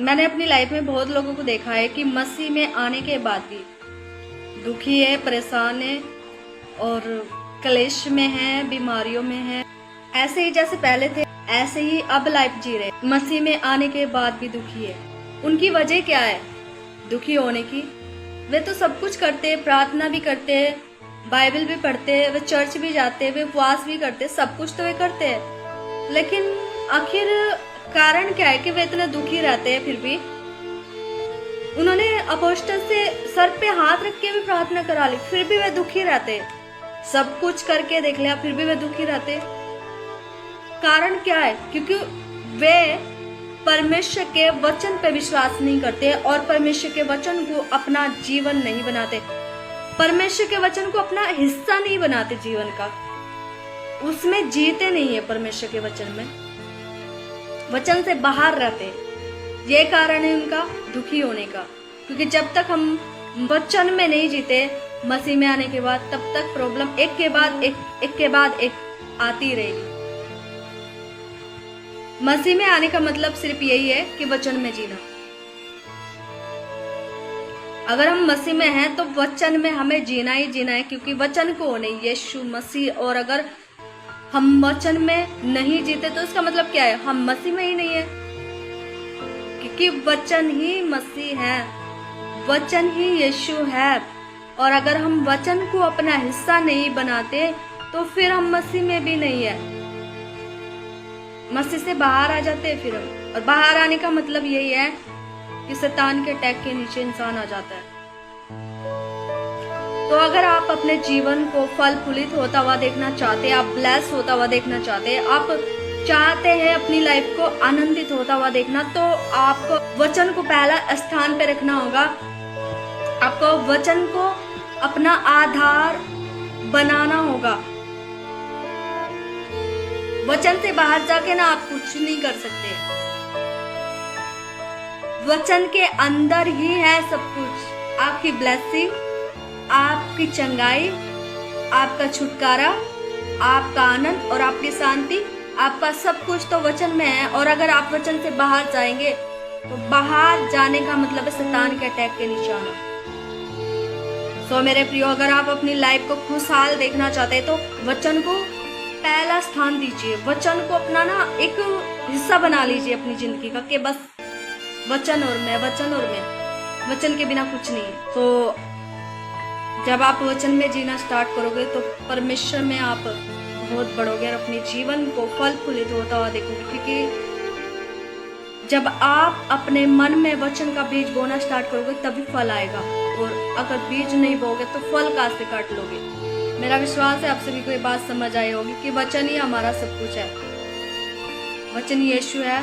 मैंने अपनी लाइफ में बहुत लोगों को देखा है कि मसीह में आने के बाद भी दुखी है, परेशान है और क्लेश में है, बीमारियों में है। ऐसे ही जैसे पहले थे ऐसे ही अब लाइफ जी रहे। मसीह में आने के बाद भी दुखी है। उनकी वजह क्या है दुखी होने की? वे तो सब कुछ करते हैं, प्रार्थना भी करते हैं, बाइबल भी पढ़ते हैं, वे चर्च भी जाते हैं, वे उपवास भी करते हैं, सब कुछ तो वे करते हैं। लेकिन आखिर कारण क्या है कि वे इतने दुखी रहते हैं? फिर भी उन्होंने अपोस्टल से सर पे हाथ रख के भी प्रार्थना करा ली, फिर भी वे दुखी रहते। सब कुछ करके देख लिया, फिर भी वे दुखी रहते। कारण क्या है? क्योंकि वे परमेश्वर के वचन पे विश्वास नहीं करते और परमेश्वर के वचन को अपना जीवन नहीं बनाते, परमेश्वर के वचन को अपना हिस्सा नहीं बनाते जीवन का, उसमें जीते नहीं है परमेश्वर के वचन में, वचन से बाहर रहते। ये कारण है उनका दुखी होने का। क्योंकि जब तक हम वचन में नहीं जीते मसीह में आने के बाद, तब तक प्रॉब्लम एक के बाद एक आती रहेगी। मसीह में आने का मतलब सिर्फ यही है कि वचन में जीना। अगर हम मसीह में हैं तो वचन में हमें जीना ही जीना है, क्योंकि वचन कौन है? यीशु मसीह। और अगर हम वचन में नहीं जीते तो इसका मतलब क्या है? हम मसीह में ही नहीं है, क्योंकि वचन ही मसीह है, वचन ही यीशु है। और अगर हम वचन को अपना हिस्सा नहीं बनाते तो फिर हम मसीह में भी नहीं है, मसीह से बाहर आ जाते हैं फिर हम। और बाहर आने का मतलब यही है कि शैतान के अटैक के नीचे इंसान आ जाता है। तो अगर आप अपने जीवन को फल फूलित होता हुआ देखना चाहते हैं, आप ब्लेस होता हुआ देखना चाहते हैं, आप चाहते हैं अपनी लाइफ को आनंदित होता हुआ देखना, तो आपको वचन को पहला स्थान पे रखना होगा। आपको वचन को अपना आधार बनाना होगा। वचन से बाहर जाके ना आप कुछ नहीं कर सकते। वचन के अंदर ही है सब कुछ, आपकी ब्लेसिंग, आपकी चंगाई, आपका छुटकारा, आपका आनंद और आपकी शांति, आपका सब कुछ तो वचन में है। और अगर आप वचन से बाहर जाएंगे तो बाहर जाने का मतलब है शैतान के अटैक के नीचे आना। सो मेरे प्रियो, अगर आप अपनी लाइफ को खुशहाल देखना चाहते हैं तो वचन को पहला स्थान दीजिए। वचन को अपना ना एक हिस्सा बना लीजिए अपनी जिंदगी का, कि बस वचन और मैं, वचन और मैं, वचन के बिना कुछ नहीं। तो जब आप वचन में जीना स्टार्ट करोगे तो परमेश्वर में आप बहुत बढ़ोगे और अपने जीवन को फल फूलित होता हुआ देखोगे। क्योंकि जब आप अपने मन में वचन का बीज बोना स्टार्ट करोगे तभी फल आएगा, और अगर बीज नहीं बोगे तो फल कहाँ से काट लोगे? मेरा विश्वास है आप सभी को ये बात समझ आई होगी कि वचन ही हमारा सब कुछ है। वचन यीशु है,